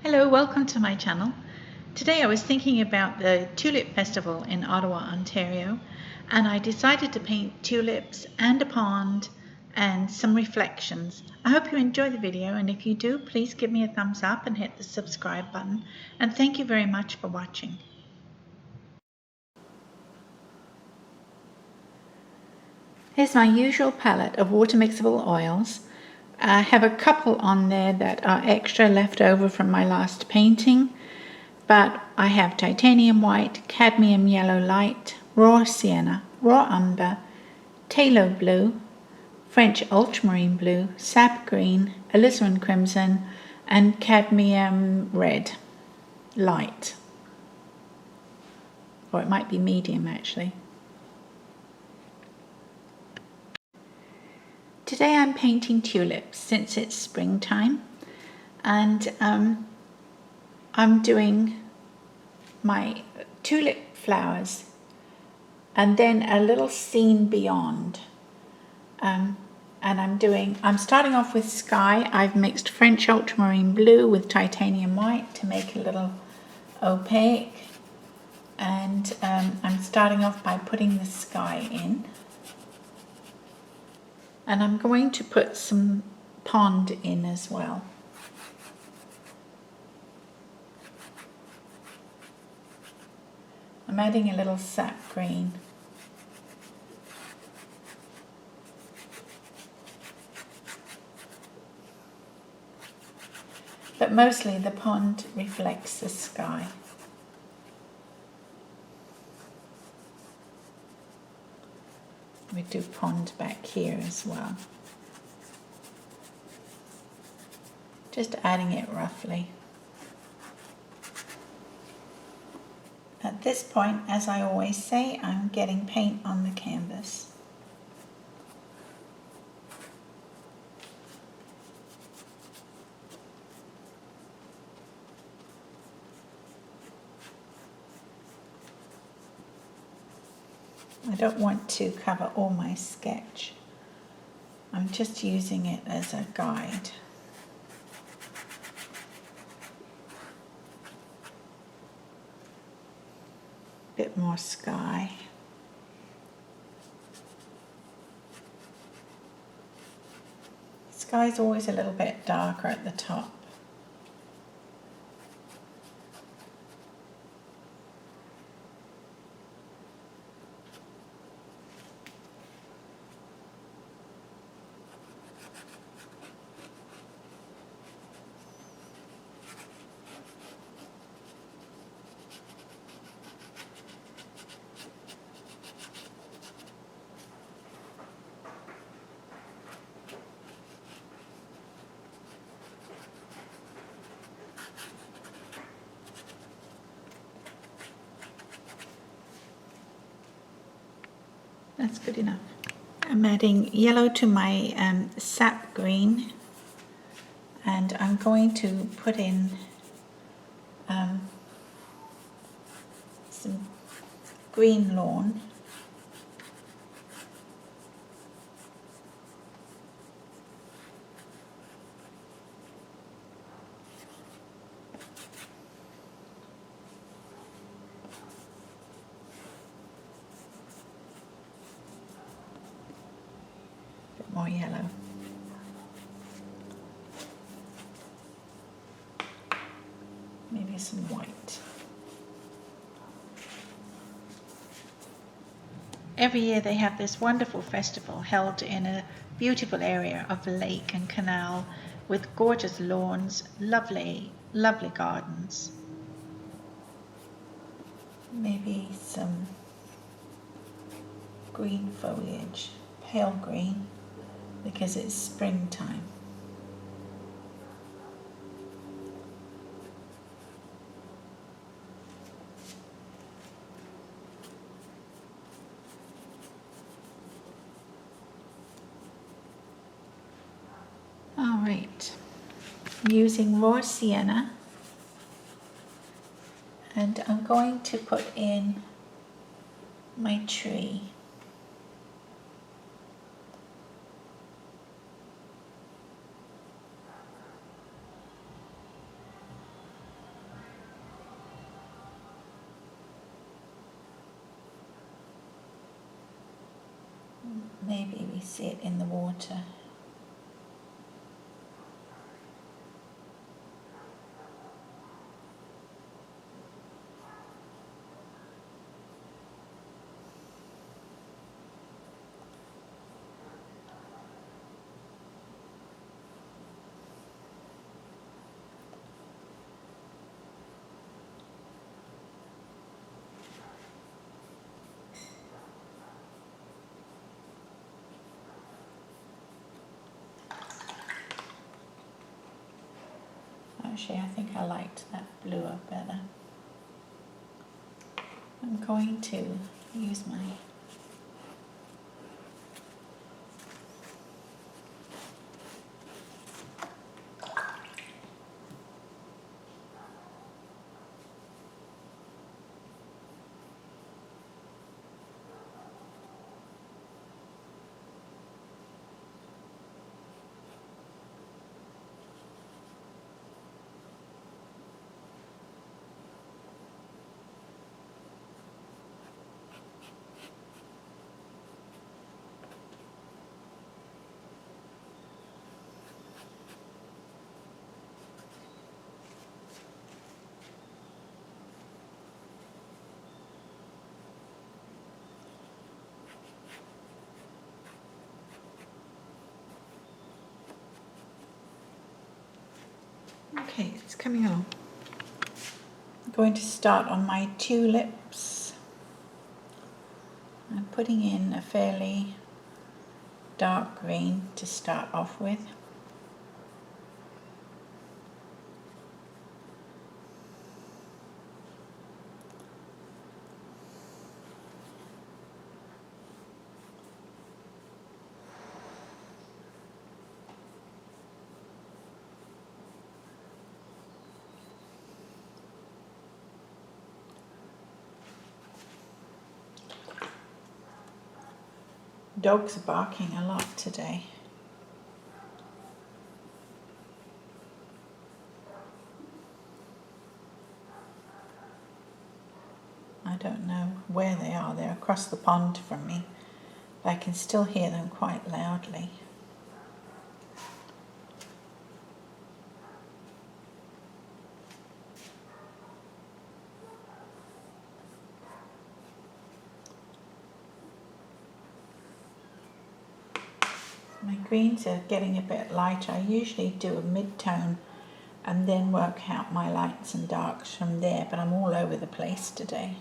Hello, welcome to my channel. Today I was thinking about the Tulip Festival in Ottawa, Ontario, and I decided to paint tulips and a pond and some reflections. I hope you enjoy the video, and if you do, please give me a thumbs up and hit the subscribe button, and thank you very much for watching. Here's my usual palette of water mixable oils. I have a couple on there that are extra left over from my last painting, but I have titanium white, cadmium yellow light, raw sienna, raw umber, phthalo blue, French ultramarine blue, sap green, alizarin crimson, and cadmium red light. Or it might be medium actually. Today I'm painting tulips since it's springtime, and I'm doing my tulip flowers and then a little scene beyond. And I'm starting off with sky. I've mixed French ultramarine blue with titanium white to make a little opaque, and I'm starting off by putting the sky in. And I'm going to put some pond in as well. I'm adding a little sap green. But mostly the pond reflects the sky. We do pond back here as well. Just adding it roughly. At this point, as I always say, I'm getting paint on the canvas. I don't want to cover all my sketch. I'm just using it as a guide. Bit more sky. Sky's always a little bit darker at the top. That's good enough. I'm adding yellow to my sap green, and I'm going to put in some green lawn. Bit more yellow. Maybe some white. Every year they have this wonderful festival held in a beautiful area of lake and canal with gorgeous lawns, lovely, lovely gardens. Maybe some green foliage, pale green, because it's springtime. All right, I'm using raw sienna, and I'm going to put in my tree. Maybe we see it in the water. Actually, I think I liked that bluer better. I'm going to use my Okay, it's coming along. I'm going to start on my tulips. I'm putting in a fairly dark green to start off with. Dogs are barking a lot today. I don't know where they are. They're across the pond from me, but I can still hear them quite loudly. My greens are getting a bit lighter. I usually do a mid-tone and then work out my lights and darks from there, but I'm all over the place today.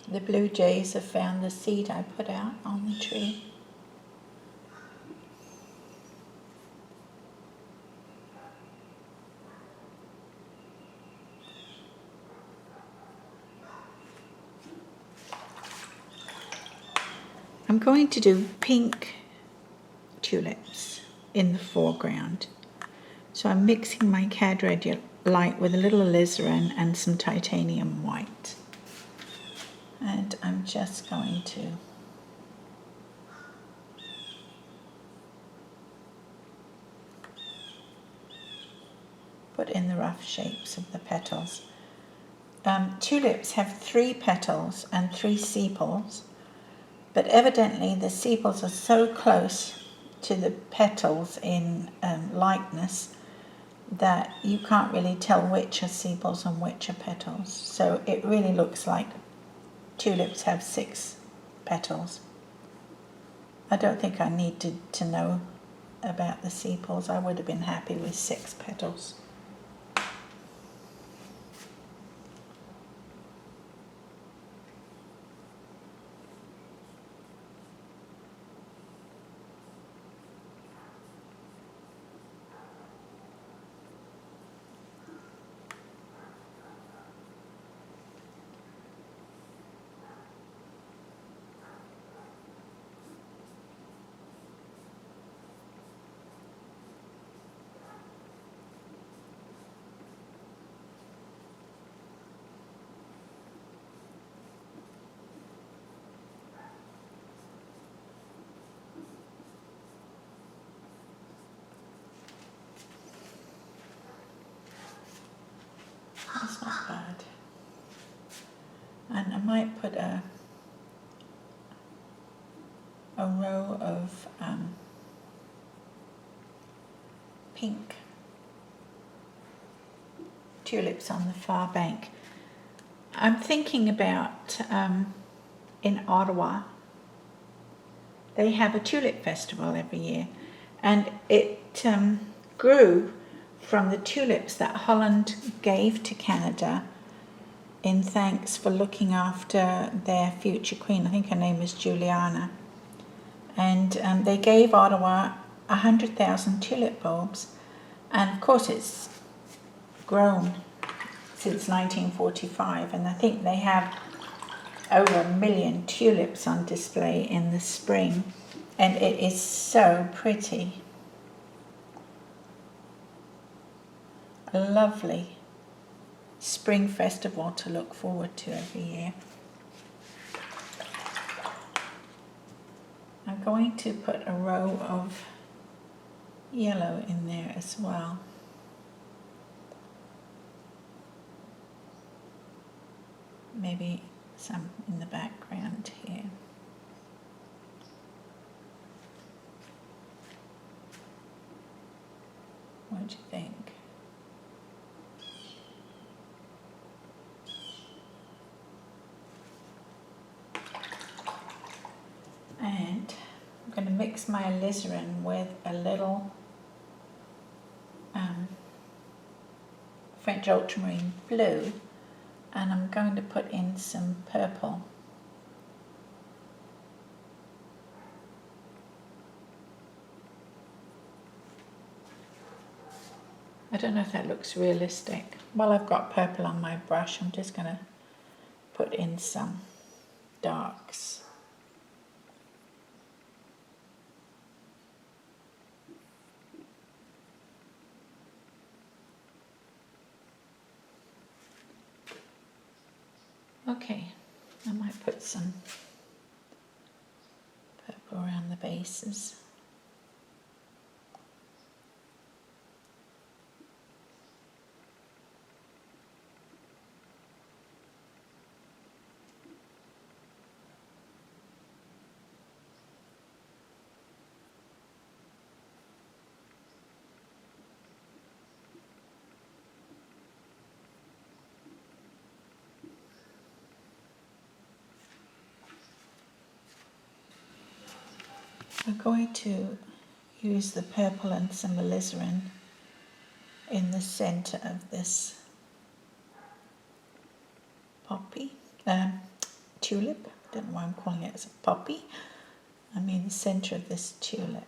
The blue jays have found the seed I put out on the tree. I'm going to do pink tulips in the foreground. So I'm mixing my cad red light with a little alizarin and some titanium white. And I'm just going to put in the rough shapes of the petals. Tulips have 3 petals and 3 sepals, but evidently the sepals are so close to the petals in likeness that you can't really tell which are sepals and which are petals. So it really looks like tulips have 6 petals. I don't think I needed to know about the sepals. I would have been happy with 6 petals. might put a row of pink tulips on the far bank. I'm thinking about in Ottawa, they have a tulip festival every year, and it grew from the tulips that Holland gave to Canada in thanks for looking after their future queen. I think her name was Juliana. And they gave Ottawa 100,000 tulip bulbs, and of course it's grown since 1945, and I think they have over 1 million tulips on display in the spring, and it is so pretty. A lovely spring festival to look forward to every year. I'm going to put a row of yellow in there as well. Maybe some in the background here. What do you think? And I'm going to mix my alizarin with a little French ultramarine blue, and I'm going to put in some purple. I don't know if that looks realistic. While I've got purple on my brush, I'm just going to put in some darks. Okay, I might put some purple around the bases. I'm going to use the purple and some alizarin in the center of this tulip. I don't know why I'm calling it as a poppy. I mean the center of this tulip.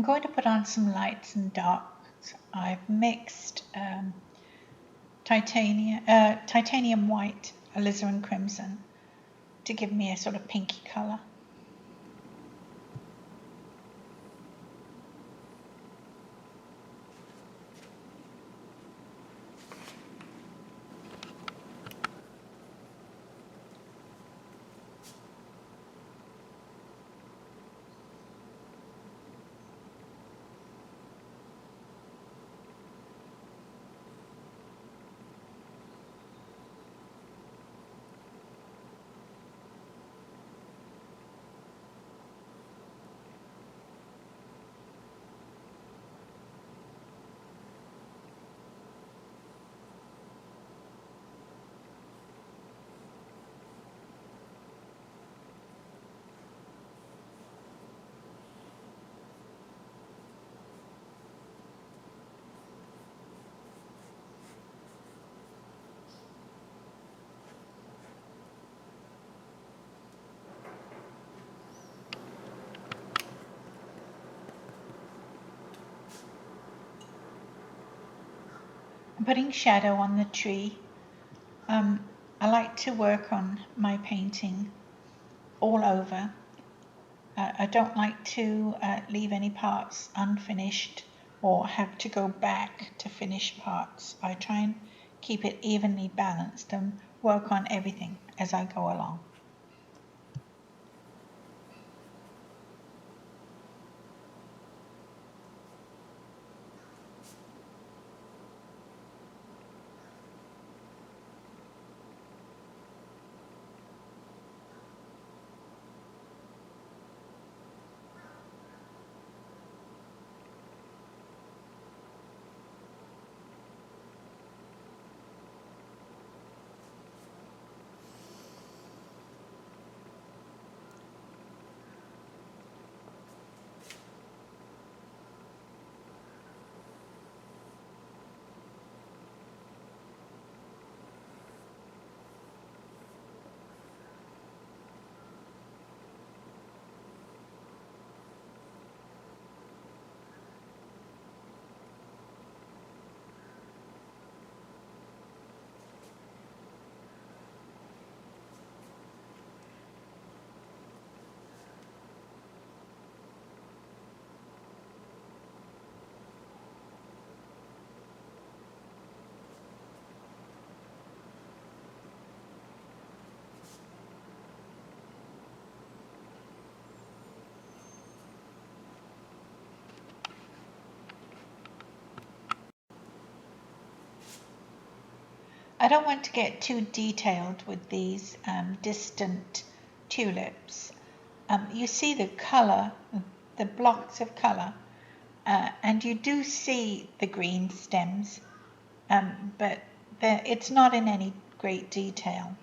going to put on some lights and darks. I've mixed titanium white, alizarin crimson to give me a sort of pinky colour. I'm putting shadow on the tree. I like to work on my painting all over. I don't like to leave any parts unfinished or have to go back to finish parts. I try and keep it evenly balanced and work on everything as I go along. I don't want to get too detailed with these distant tulips. You see the colour, the blocks of colour, and you do see the green stems, but it's not in any great detail.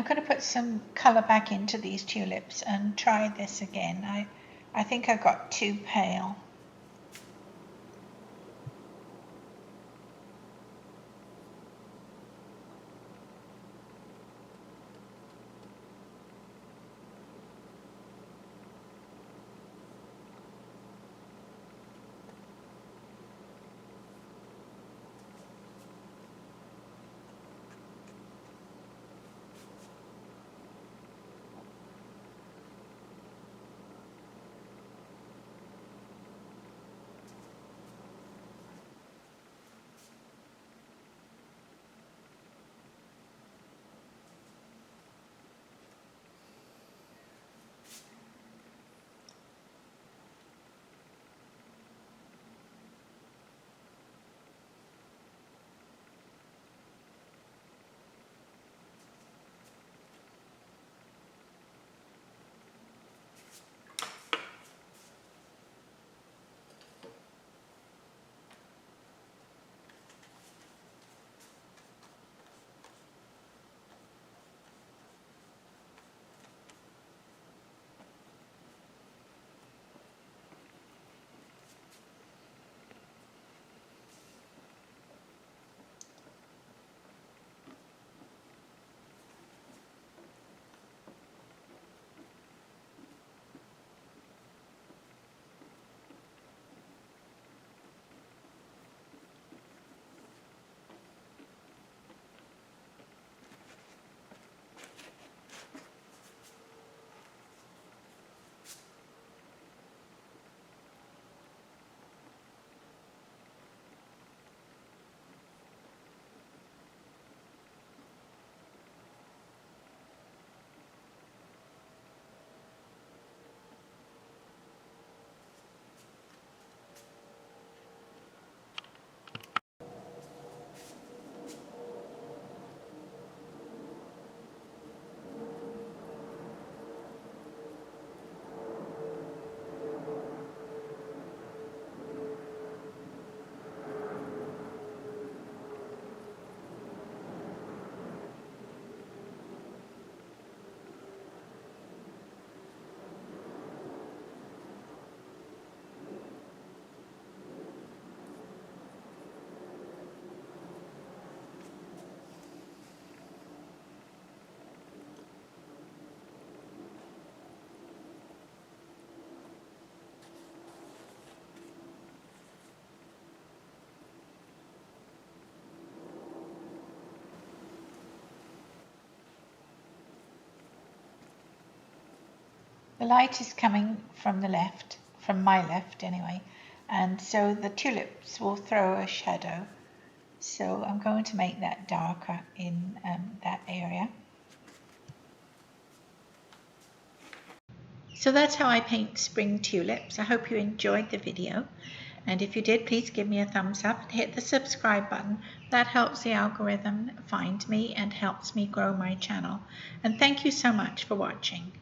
I'm going to put some colour back into these tulips and try this again. I think I got too pale. The light is coming from the left, from my left anyway, and so the tulips will throw a shadow. So I'm going to make that darker in that area. So that's how I paint spring tulips. I hope you enjoyed the video. And if you did, please give me a thumbs up and hit the subscribe button. That helps the algorithm find me and helps me grow my channel. And thank you so much for watching.